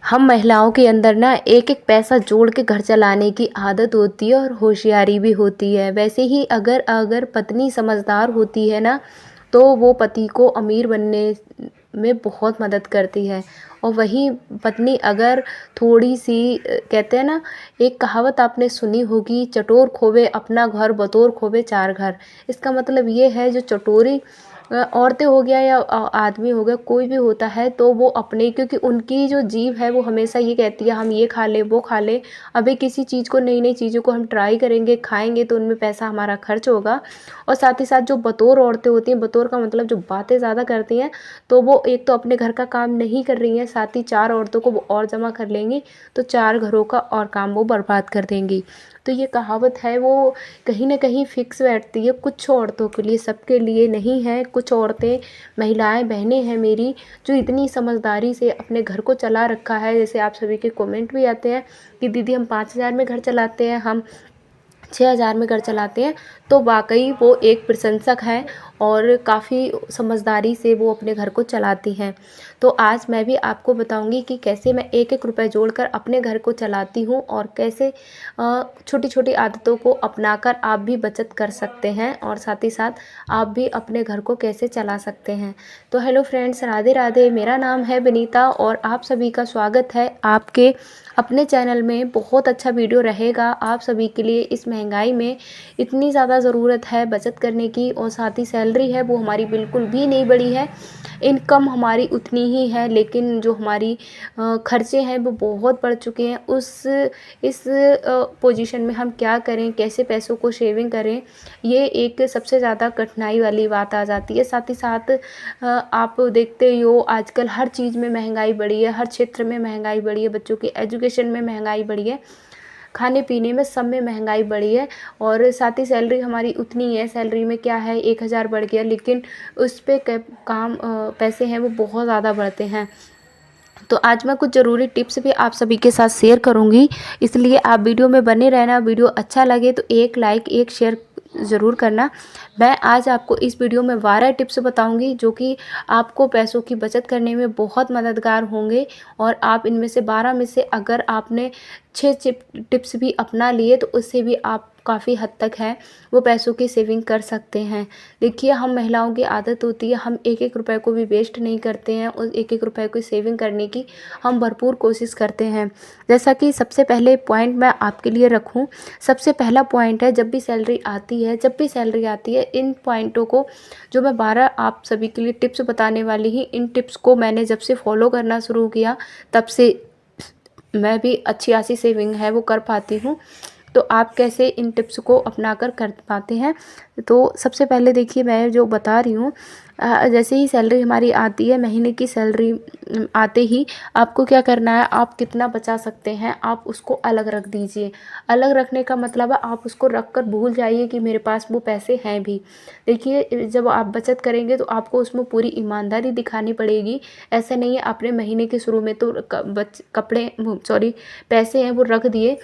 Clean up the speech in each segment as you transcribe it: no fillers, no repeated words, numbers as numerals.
हम महिलाओं के अंदर ना एक एक पैसा जोड़ के घर चलाने की आदत होती है और होशियारी भी होती है। वैसे ही अगर अगर पत्नी समझदार होती है ना, तो वो पति को अमीर बनने में बहुत मदद करती है। और वहीं पत्नी अगर थोड़ी सी कहते हैं ना, एक कहावत आपने सुनी होगी, चटोर खोवे अपना घर बटोर खोवे चार घर। इसका मतलब ये है, जो चटोरी औरतें हो गया या आदमी हो गया, कोई भी होता है, तो वो अपने, क्योंकि उनकी जो जीभ है वो हमेशा ये कहती है हम ये खा लें वो खा लें। अभी किसी चीज़ को, नई नई चीज़ों को हम ट्राई करेंगे, खाएंगे, तो उनमें पैसा हमारा खर्च होगा। और साथ ही साथ जो बतौर औरतें होती हैं, बतौर का मतलब जो बातें ज़्यादा करती हैं, तो वो एक तो अपने घर का काम नहीं कर रही हैं, साथ ही चार औरतों को वो और जमा कर लेंगी, तो चार घरों का और काम वो बर्बाद कर देंगी। तो ये कहावत है, वो कहीं ना कहीं फिक्स बैठती है कुछ औरतों के लिए, सबके लिए नहीं है। कुछ औरतें, महिलाएं, बहनें हैं मेरी, जो इतनी समझदारी से अपने घर को चला रखा है। जैसे आप सभी के कमेंट भी आते हैं कि दीदी हम 5,000 में घर चलाते हैं, हम 6,000 में घर चलाते हैं। तो वाकई वो एक प्रशंसक है और काफ़ी समझदारी से वो अपने घर को चलाती हैं। तो आज मैं भी आपको बताऊंगी कि कैसे मैं एक एक रुपए जोड़कर अपने घर को चलाती हूँ, और कैसे छोटी छोटी आदतों को अपनाकर आप भी बचत कर सकते हैं, और साथ ही साथ आप भी अपने घर को कैसे चला सकते हैं। तो हेलो फ्रेंड्स, राधे राधे। मेरा नाम है विनीता और आप सभी का स्वागत है आपके अपने चैनल में। बहुत अच्छा वीडियो रहेगा आप सभी के लिए। इस महंगाई में इतनी ज़्यादा ज़रूरत है बचत करने की, और साथ ही सैलरी है वो हमारी बिल्कुल भी नहीं बढ़ी है, इनकम हमारी उतनी ही है, लेकिन जो हमारी खर्चे हैं वो बहुत बढ़ चुके हैं। इस पोजीशन में हम क्या करें, कैसे पैसों को सेविंग करें, ये एक सबसे ज़्यादा कठिनाई वाली बात आ जाती है। साथ ही साथ आप देखते ही हो आजकल हर चीज़ में महंगाई बढ़ी है, हर क्षेत्र में महंगाई बढ़ी है, बच्चों की एजुकेशन में महंगाई बढ़ी है, खाने पीने में, सब में महंगाई बढ़ी है। और साथ ही सैलरी हमारी उतनी है, सैलरी में क्या है 1,000 बढ़ गया, लेकिन उस पे काम पैसे हैं वो बहुत ज़्यादा बढ़ते हैं। तो आज मैं कुछ ज़रूरी टिप्स भी आप सभी के साथ शेयर करूंगी, इसलिए आप वीडियो में बने रहना। वीडियो अच्छा लगे तो एक लाइक, एक शेयर ज़रूर करना। मैं आज आपको इस वीडियो में 12 टिप्स बताऊंगी, जो कि आपको पैसों की बचत करने में बहुत मददगार होंगे। और आप इनमें से 12 में से अगर आपने 6 टिप्स भी अपना लिए, तो उससे भी आप काफ़ी हद तक है वो पैसों की सेविंग कर सकते हैं। देखिए, हम महिलाओं की आदत होती है, हम एक एक रुपए को भी वेस्ट नहीं करते हैं, और एक एक रुपए की सेविंग करने की हम भरपूर कोशिश करते हैं। जैसा कि सबसे पहले पॉइंट मैं आपके लिए रखूं, सबसे पहला पॉइंट है, जब भी सैलरी आती है, इन पॉइंटों को, जो मैं 12 आप सभी के लिए टिप्स बताने वाली ही, इन टिप्स को मैंने जब से फॉलो करना शुरू किया, तब से मैं भी अच्छी खासी सेविंग है वो कर पाती हूँ। तो आप कैसे इन टिप्स को अपना कर पाते हैं? तो सबसे पहले देखिए, मैं जो बता रही हूँ, जैसे ही सैलरी हमारी आती है, महीने की सैलरी आते ही आपको क्या करना है, आप कितना बचा सकते हैं आप उसको अलग रख दीजिए। अलग रखने का मतलब है, आप उसको रख कर भूल जाइए कि मेरे पास वो पैसे हैं भी। देखिए, जब आप बचत करेंगे तो आपको उसमें पूरी ईमानदारी दिखानी पड़ेगी। ऐसा नहीं है आपने महीने के शुरू में तो पैसे हैं वो रख दिए,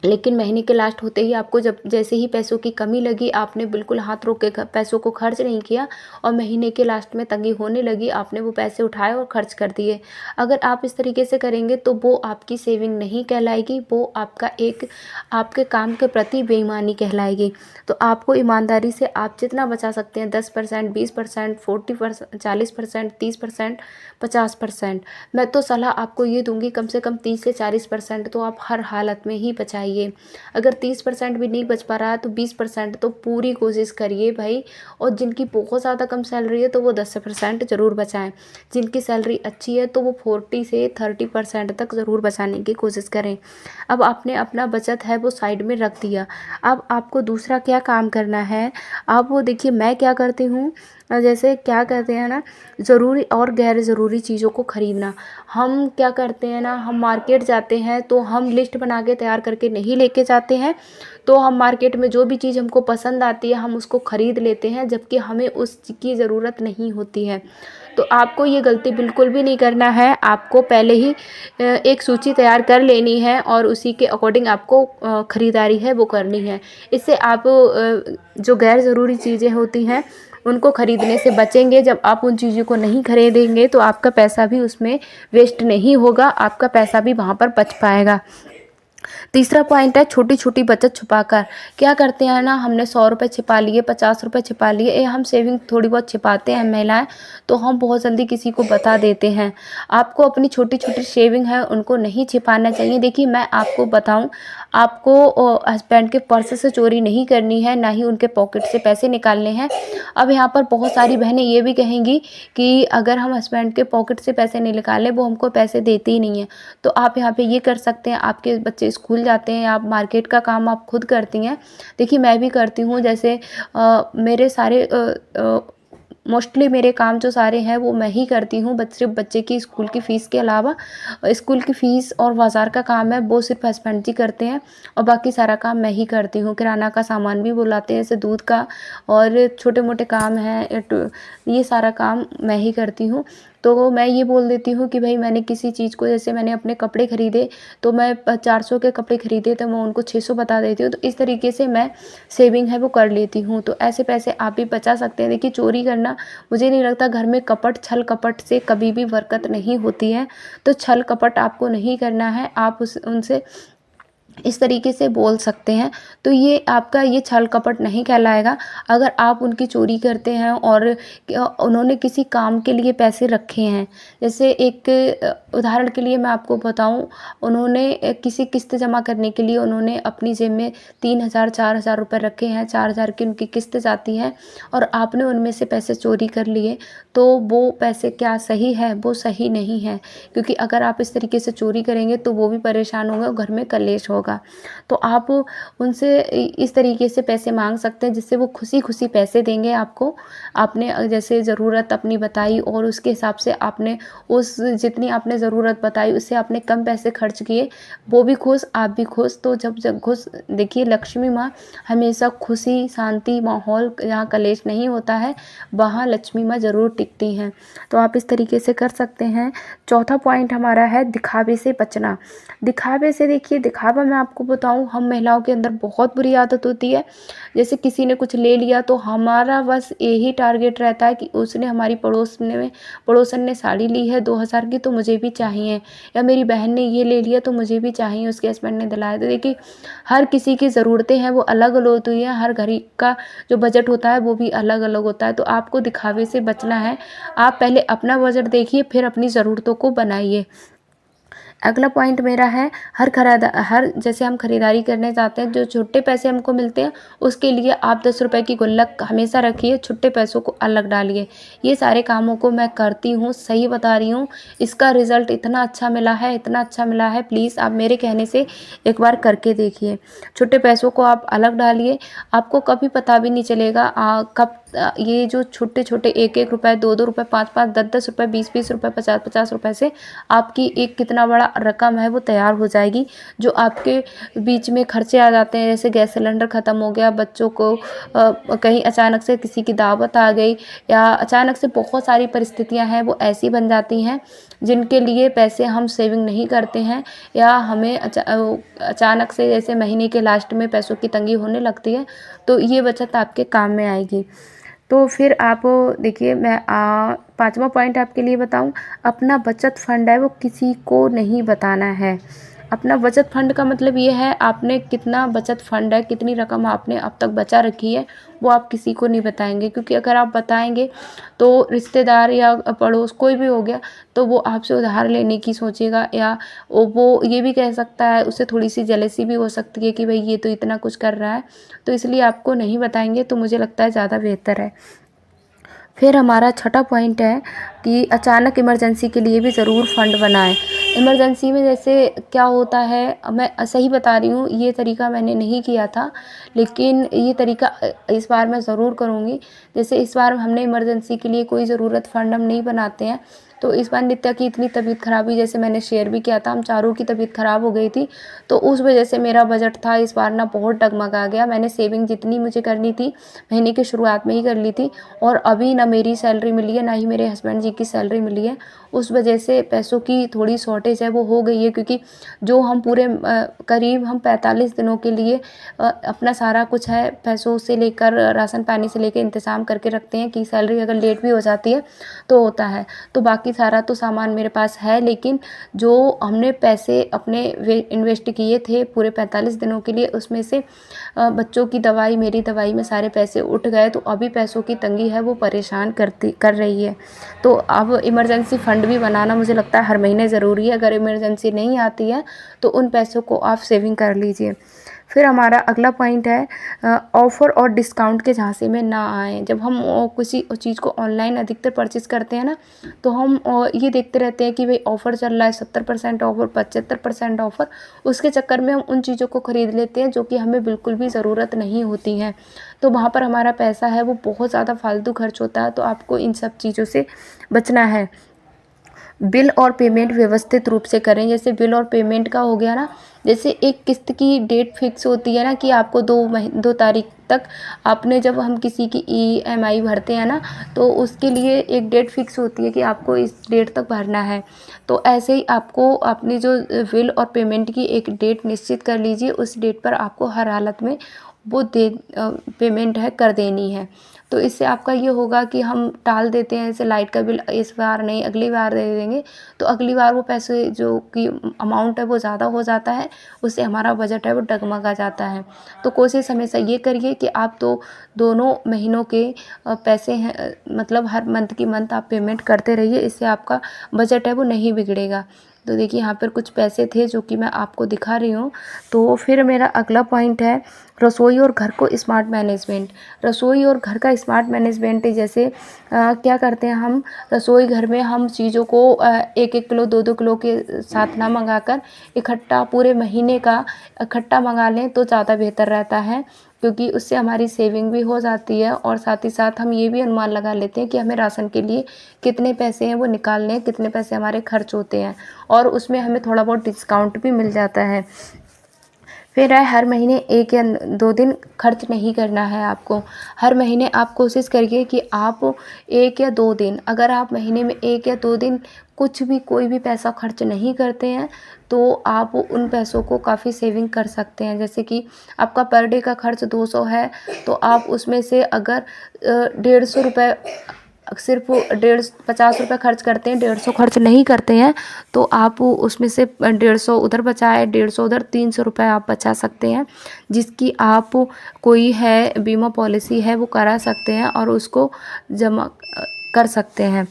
लेकिन महीने के लास्ट होते ही आपको, जब जैसे ही पैसों की कमी लगी, आपने बिल्कुल हाथ रोक के पैसों को खर्च नहीं किया, और महीने के लास्ट में तंगी होने लगी, आपने वो पैसे उठाए और खर्च कर दिए। अगर आप इस तरीके से करेंगे तो वो आपकी सेविंग नहीं कहलाएगी, वो आपका एक, आपके काम के प्रति बेईमानी कहलाएगी। तो आपको ईमानदारी से आप जितना बचा सकते हैं, 10%, 20%, 40%, 40%, 30%, 50%, मैं तो सलाह आपको ये दूंगी, कम से कम 30 से 40% तो आप हर हालत में ही बचाइए। अगर 30% भी नहीं बच पा रहा है तो 20% तो पूरी कोशिश करिए भाई। और जिनकी बहुत ज़्यादा कम सैलरी है तो वो 10% ज़रूर बचाएं। जिनकी सैलरी अच्छी है तो वो 40 से 30% तक ज़रूर बचाने की कोशिश करें। अब आपने अपना बचत है वो साइड में रख दिया, अब आपको दूसरा क्या काम करना है। आप वो देखिए, मैं क्या करती हूँ, जैसे क्या कहते हैं ना, ज़रूरी और गैर ज़रूरी चीज़ों को ख़रीदना। हम क्या करते हैं ना, हम मार्केट जाते हैं तो हम लिस्ट बना के तैयार करके नहीं लेके जाते हैं, तो हम मार्केट में जो भी चीज़ हमको पसंद आती है हम उसको ख़रीद लेते हैं, जबकि हमें उसकी ज़रूरत नहीं होती है। तो आपको ये गलती बिल्कुल भी नहीं करना है। आपको पहले ही एक सूची तैयार कर लेनी है, और उसी के अकॉर्डिंग आपको ख़रीदारी है वो करनी है। इससे आप जो गैर ज़रूरी चीज़ें होती हैं उनको खरीदने से बचेंगे। जब आप उन चीज़ों को नहीं खरीदेंगे तो आपका पैसा भी उसमें वेस्ट नहीं होगा, आपका पैसा भी वहाँ पर बच पाएगा। तीसरा पॉइंट है छोटी छोटी बचत छुपाकर। क्या करते हैं ना, हमने 100 रुपये छिपा लिए, 50 रुपये छिपा लिए, हम सेविंग थोड़ी बहुत छिपाते हैं महिलाएं, तो हम बहुत जल्दी किसी को बता देते हैं। आपको अपनी छोटी छोटी सेविंग है उनको नहीं छिपाना चाहिए। देखिए मैं आपको बताऊं, आपको हस्बैंड के पर्स से चोरी नहीं करनी है, ना ही उनके पॉकेट से पैसे निकालने हैं। अब यहाँ पर बहुत सारी बहनें ये भी कहेंगी कि अगर हम हस्बैंड के पॉकेट से पैसे नहीं निकालें, वो हमको पैसे देते ही नहीं हैं। तो आप यहाँ पे ये कर सकते हैं, आपके बच्चे स्कूल जाते हैं, आप मार्केट का काम आप खुद करती हैं। देखिए मैं भी करती हूँ, जैसे मेरे सारे मोस्टली मेरे काम जो सारे हैं वो मैं ही करती हूँ। सिर्फ बच्चे की स्कूल की फ़ीस के अलावा स्कूल की फ़ीस और बाज़ार का काम है वो सिर्फ हस्बैंड जी करते हैं, और बाकी सारा काम मैं ही करती हूँ। किराना का सामान भी वो लाते हैं, जैसे दूध का और छोटे मोटे काम हैं, ये सारा काम मैं ही करती हूँ। तो मैं ये बोल देती हूँ कि भाई मैंने किसी चीज़ को, जैसे मैंने अपने कपड़े खरीदे तो मैं 400 के कपड़े खरीदे तो मैं उनको 600 बता देती हूँ। तो इस तरीके से मैं सेविंग है वो कर लेती हूँ। तो ऐसे पैसे आप भी बचा सकते हैं। देखिए चोरी करना, मुझे नहीं लगता, घर में कपट, छल कपट से कभी भी बरकत नहीं होती है। तो छल कपट आपको नहीं करना है, आप उनसे इस तरीके से बोल सकते हैं, तो ये आपका ये छल कपट नहीं कहलाएगा। अगर आप उनकी चोरी करते हैं और उन्होंने किसी काम के लिए पैसे रखे हैं, जैसे एक उदाहरण के लिए मैं आपको बताऊं, उन्होंने किसी किस्त जमा करने के लिए उन्होंने अपनी जेब में 3,000 4,000 रुपये रखे हैं, 4,000 की उनकी किस्त जाती है और आपने उनमें से पैसे चोरी कर लिए, तो वो पैसे क्या सही है? वो सही नहीं है, क्योंकि अगर आप इस तरीके से चोरी करेंगे तो वो भी परेशान होंगे और घर में कलेश होगा। तो आप उनसे इस तरीके से पैसे मांग सकते हैं जिससे वो खुशी खुशी पैसे देंगे आपको। आपने जैसे ज़रूरत अपनी बताई और उसके हिसाब से आपने उस जितनी आपने ज़रूरत बताई उससे आपने कम पैसे खर्च किए, वो भी खुश, आप भी खुश। तो जब खुश, देखिए लक्ष्मी माँ हमेशा खुशी शांति माहौल, जहाँ कलेश नहीं होता है वहाँ लक्ष्मी माँ ज़रूर टिकती हैं। तो आप इस तरीके से कर सकते हैं। चौथा पॉइंट हमारा है दिखावे से बचना। दिखावे से, देखिए दिखावा मैं आपको बताऊं, हम महिलाओं के अंदर बहुत बुरी आदत होती है। जैसे किसी ने कुछ ले लिया तो हमारा बस यही टारगेट रहता है कि उसने, हमारी पड़ोसन ने साड़ी ली है 2,000 की तो मुझे भी चाहिए, या मेरी बहन ने ये ले लिया तो मुझे भी चाहिए, उसके हस्बैंड ने दिलाया। तो देखिए हर किसी की ज़रूरतें हैं वो अलग अलग होती हैं, हर घर का जो बजट होता है वो भी अलग अलग होता है। तो आपको दिखावे से बचना है। आप पहले अपना बजट देखिए, फिर अपनी ज़रूरतों को बनाइए। अगला पॉइंट मेरा है हर जैसे हम खरीदारी करने जाते हैं, जो छोटे पैसे हमको मिलते हैं उसके लिए आप 10 रुपए की गुल्लक हमेशा रखिए, छोटे पैसों को अलग डालिए। ये सारे कामों को मैं करती हूँ, सही बता रही हूँ। इसका रिज़ल्ट इतना अच्छा मिला है, इतना अच्छा मिला है, प्लीज़ आप मेरे कहने से एक बार करके देखिए। छोटे पैसों को आप अलग डालिए, आपको कभी पता भी नहीं चलेगा कब ये जो छोटे छोटे 1-1 रुपये, 2-2 रुपये, 5-5, 10-10 रुपये, 20-20 रुपये, 50-50 रुपये से आपकी एक कितना बड़ा रकम है वो तैयार हो जाएगी। जो आपके बीच में खर्चे आ जाते हैं, जैसे गैस सिलेंडर ख़त्म हो गया, बच्चों को कहीं अचानक से किसी की दावत आ गई, या अचानक से बहुत सारी परिस्थितियां हैं वो ऐसी बन जाती हैं जिनके लिए पैसे हम सेविंग नहीं करते हैं, या हमें अचानक से जैसे महीने के लास्ट में पैसों की तंगी होने लगती है, तो ये बचत आपके काम में आएगी। तो फिर आप देखिए, मैं 5वां पॉइंट आपके लिए बताऊं, अपना बचत फंड है वो किसी को नहीं बताना है। अपना बचत फंड का मतलब ये है, आपने कितना बचत फंड है, कितनी रकम आपने अब तक बचा रखी है, वो आप किसी को नहीं बताएंगे। क्योंकि अगर आप बताएंगे तो रिश्तेदार या पड़ोस कोई भी हो गया तो वो आपसे उधार लेने की सोचेगा, या वो ये भी कह सकता है, उससे थोड़ी सी जेलसी भी हो सकती है कि भाई ये तो इतना कुछ कर रहा है, तो इसलिए आपको नहीं बताएंगे, तो मुझे लगता है ज़्यादा बेहतर है। फिर हमारा छठा पॉइंट है कि अचानक इमरजेंसी के लिए भी ज़रूर फंड बनाएं। इमरजेंसी में जैसे क्या होता है, मैं सही बता रही हूँ, ये तरीका मैंने नहीं किया था, लेकिन ये तरीका इस बार मैं ज़रूर करूँगी। जैसे इस बार हमने इमरजेंसी के लिए कोई ज़रूरत फंड हम नहीं बनाते हैं, तो इस बार नित्या की इतनी तबीयत ख़राब हुई, जैसे मैंने शेयर भी किया था, हम चारों की तबीयत ख़राब हो गई थी। तो उस वजह से मेरा बजट था इस बार ना बहुत डगमगा गया। मैंने सेविंग जितनी मुझे करनी थी महीने की शुरुआत में ही कर ली थी, और अभी ना मेरी सैलरी मिली है, ना ही मेरे हस्बैंड जी की सैलरी मिली है। उस वजह से पैसों की थोड़ी शॉर्टेज है वो हो गई है, क्योंकि जो हम पूरे करीब हम 45 दिनों के लिए अपना सारा कुछ है, पैसों से लेकर राशन पानी से लेकर इंतज़ाम करके रखते हैं कि सैलरी अगर लेट भी हो जाती है तो होता है। तो बाकी सारा तो सामान मेरे पास है, लेकिन जो हमने पैसे अपने इन्वेस्ट किए थे पूरे 45 दिनों के लिए, उसमें से बच्चों की दवाई, मेरी दवाई में सारे पैसे उठ गए। तो अभी पैसों की तंगी है वो परेशान कर रही है। तो अब इमरजेंसी फ़ंड भी बनाना मुझे लगता है हर महीने ज़रूरी है। अगर इमरजेंसी नहीं आती है तो उन पैसों को आप सेविंग कर लीजिए। फिर हमारा अगला पॉइंट है ऑफ़र और डिस्काउंट के झांसे में ना आएँ। जब हम किसी चीज़ को ऑनलाइन अधिकतर परचेज़ करते हैं ना, तो हम ये देखते रहते हैं कि भाई ऑफ़र चल रहा है, 70% ऑफ़र, 75% ऑफ़र। उसके चक्कर में हम उन चीज़ों को खरीद लेते हैं जो कि हमें बिल्कुल भी ज़रूरत नहीं होती हैं। तो वहाँ पर हमारा पैसा है वो बहुत ज़्यादा फ़ालतू खर्च होता है। तो आपको इन सब चीज़ों से बचना है। बिल और पेमेंट व्यवस्थित रूप से करें। जैसे बिल और पेमेंट का हो गया ना, जैसे एक किस्त की डेट फिक्स होती है ना कि आपको 2 तारीख तक आपने, जब हम किसी की ईएमआई भरते हैं ना, तो उसके लिए एक डेट फिक्स होती है कि आपको इस डेट तक भरना है। तो ऐसे ही आपको अपनी जो बिल और पेमेंट की एक डेट निश्चित कर लीजिए, उस डेट पर आपको हर हालत में वो पेमेंट है कर देनी है। तो इससे आपका ये होगा कि हम टाल देते हैं, जैसे लाइट का बिल इस बार नहीं अगली बार दे देंगे, तो अगली बार वो पैसे जो कि अमाउंट है वो ज़्यादा हो जाता है, उससे हमारा बजट है वो डगमगा जाता है। तो कोशिश हमेशा ये करिए कि आप तो दोनों महीनों के पैसे हैं, मतलब हर मंथ की मंथ आप पेमेंट करते रहिए, इससे आपका बजट है वो नहीं बिगड़ेगा। तो देखिए यहाँ पर कुछ पैसे थे जो कि मैं आपको दिखा रही हूँ। तो फिर मेरा अगला पॉइंट है रसोई और घर को स्मार्ट मैनेजमेंट। रसोई और घर का स्मार्ट मैनेजमेंट जैसे क्या करते हैं हम, रसोई घर में हम चीज़ों को 1-1 किलो 2-2 किलो के साथ ना मंगाकर इकट्ठा पूरे महीने का इकट्ठा मंगा लें तो ज़्यादा बेहतर रहता है, क्योंकि उससे हमारी सेविंग भी हो जाती है और साथ ही साथ हम ये भी अनुमान लगा लेते हैं कि हमें राशन के लिए कितने पैसे हैं वो निकालने हैं, कितने पैसे हमारे खर्च होते हैं, और उसमें हमें थोड़ा बहुत डिस्काउंट भी मिल जाता है। फिर है हर महीने 1 या 2 दिन खर्च नहीं करना है आपको। हर महीने आप कोशिश करिए कि आप 1 या 2 दिन, अगर आप महीने में 1 या 2 दिन कुछ भी कोई भी पैसा खर्च नहीं करते हैं, तो आप उन पैसों को काफ़ी सेविंग कर सकते हैं। जैसे कि आपका पर डे का खर्च 200 है, तो आप उसमें से अगर 150 रुपये सिर्फ 50 रुपये खर्च करते हैं, 150 खर्च नहीं करते हैं, तो आप उसमें से 150 उधर बचाए, 150 उधर, 300 रुपये आप बचा सकते हैं, जिसकी आप कोई है बीमा पॉलिसी है वो करा सकते हैं और उसको जमा कर सकते हैं।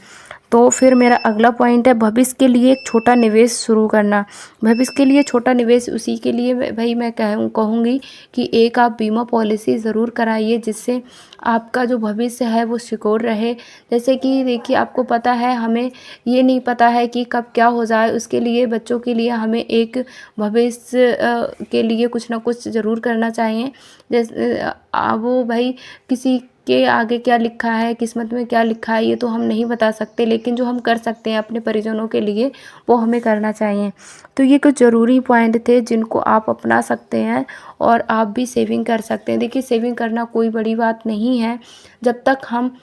तो फिर मेरा अगला पॉइंट है भविष्य के लिए एक छोटा निवेश शुरू करना। भविष्य के लिए छोटा निवेश उसी के लिए भाई मैं कहूँगी कि एक आप बीमा पॉलिसी ज़रूर कराइए, जिससे आपका जो भविष्य है वो सिक्योर रहे। जैसे कि देखिए आपको पता है, हमें ये नहीं पता है कि कब क्या हो जाए, उसके लिए बच्चों के लिए हमें एक भविष्य के लिए कुछ ना कुछ ज़रूर करना चाहिए। जैसे वो भाई किसी के आगे क्या लिखा है, किस्मत में क्या लिखा है, ये तो हम नहीं बता सकते, लेकिन जो हम कर सकते हैं अपने परिजनों के लिए वो हमें करना चाहिए। तो ये कुछ ज़रूरी पॉइंट थे जिनको आप अपना सकते हैं और आप भी सेविंग कर सकते हैं। देखिए सेविंग करना कोई बड़ी बात नहीं है, जब तक हम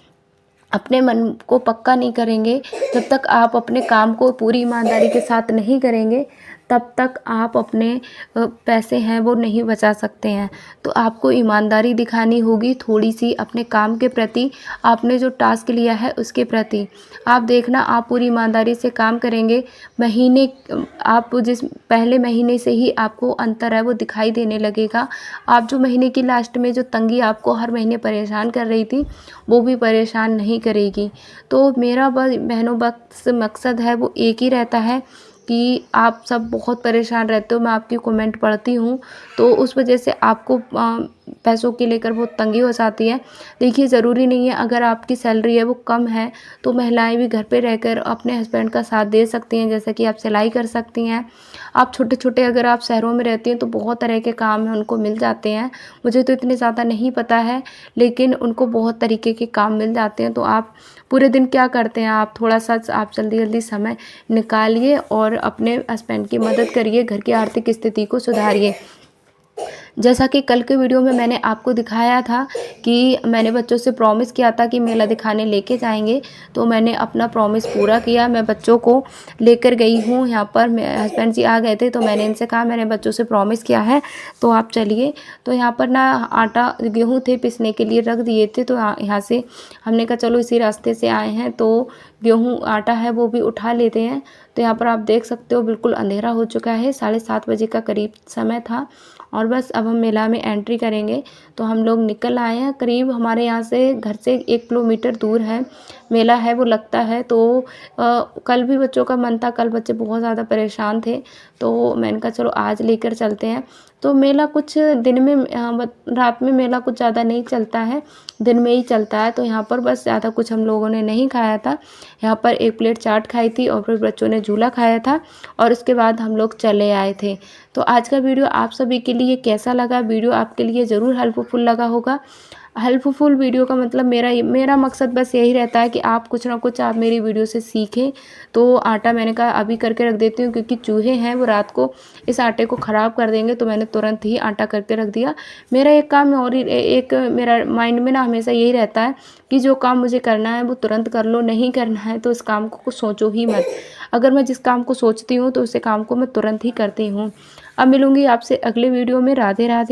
अपने मन को पक्का नहीं करेंगे, जब तक आप अपने काम को पूरी ईमानदारी के साथ नहीं करेंगे, तब तक आप अपने पैसे हैं वो नहीं बचा सकते हैं। तो आपको ईमानदारी दिखानी होगी थोड़ी सी अपने काम के प्रति, आपने जो टास्क लिया है उसके प्रति। आप देखना, आप पूरी ईमानदारी से काम करेंगे, महीने आप जिस पहले महीने से ही आपको अंतर है वो दिखाई देने लगेगा। आप जो महीने की लास्ट में जो तंगी आपको हर महीने परेशान कर रही थी, वो भी परेशान नहीं करेगी। तो मेरा बस बहनों बस मकसद है वो एक ही रहता है कि आप सब बहुत परेशान रहते हो, मैं आपकी कमेंट पढ़ती हूँ, तो उस वजह से आपको पैसों की लेकर बहुत तंगी हो जाती है। देखिए ज़रूरी नहीं है अगर आपकी सैलरी है वो कम है तो महिलाएं भी घर पे रहकर अपने हस्बैंड का साथ दे सकती हैं, जैसे कि आप सिलाई कर सकती हैं। आप छोटे छोटे, अगर आप शहरों में रहती हैं तो बहुत तरह के काम हैं उनको मिल जाते हैं, मुझे तो इतने ज़्यादा नहीं पता है, लेकिन उनको बहुत तरीके के काम मिल जाते हैं। तो आप पूरे दिन क्या करते हैं आप, थोड़ा-सा आप जल्दी-जल्दी समय निकालिए और अपने हस्बैंड की मदद करिए, घर की आर्थिक स्थिति को सुधारिए। जैसा कि कल के वीडियो में मैंने आपको दिखाया था कि मैंने बच्चों से प्रॉमिस किया था कि मेला दिखाने लेके जाएँगे, तो मैंने अपना प्रॉमिस पूरा किया। मैं बच्चों को लेकर गई हूँ यहाँ पर, मेरे हस्बैंड जी आ गए थे तो मैंने इनसे कहा मैंने बच्चों से प्रॉमिस किया है तो आप चलिए। तो यहाँ पर ना आटा गेहूँ थे पिसने के लिए रख दिए थे, तो यहाँ से हमने कहा चलो इसी रास्ते से आए हैं तो गेहूँ आटा है वो भी उठा लेते हैं। तो यहाँ पर आप देख सकते हो बिल्कुल अंधेरा हो चुका है, 7:30 बजे का करीब समय था और बस अब हम मेला में एंट्री करेंगे। तो हम लोग निकल आए हैं, करीब हमारे यहाँ से घर से 1 किलोमीटर दूर है मेला है वो लगता है। तो कल भी बच्चों का मन था, कल बच्चे बहुत ज़्यादा परेशान थे तो मैंने कहा चलो आज लेकर चलते हैं। तो मेला कुछ दिन में रात में मेला कुछ ज़्यादा नहीं चलता है, दिन में ही चलता है। तो यहाँ पर बस ज़्यादा कुछ हम लोगों ने नहीं खाया था, यहाँ पर 1 प्लेट चाट खाई थी और फिर बच्चों ने झूला खाया था और उसके बाद हम लोग चले आए थे। तो आज का वीडियो आप सभी के लिए कैसा लगा? वीडियो आपके लिए ज़रूर हेल्पफुल लगा होगा। हेल्पफुल वीडियो का मतलब मेरा मकसद बस यही रहता है कि आप कुछ ना कुछ आप मेरी वीडियो से सीखें। तो आटा मैंने कहा अभी करके रख देती हूँ क्योंकि चूहे हैं वो रात को इस आटे को ख़राब कर देंगे, तो मैंने तुरंत ही आटा करके रख दिया। मेरा एक काम और ही एक मेरा माइंड में ना हमेशा यही रहता है कि जो काम मुझे करना है वो तुरंत कर लो, नहीं करना है तो इस काम को कुछ सोचो ही मत। अगर मैं जिस काम को सोचती हूँ तो उस काम को मैं तुरंत ही करती हूँ। अब मिलूँगी आपसे अगले वीडियो में। राधे राधे।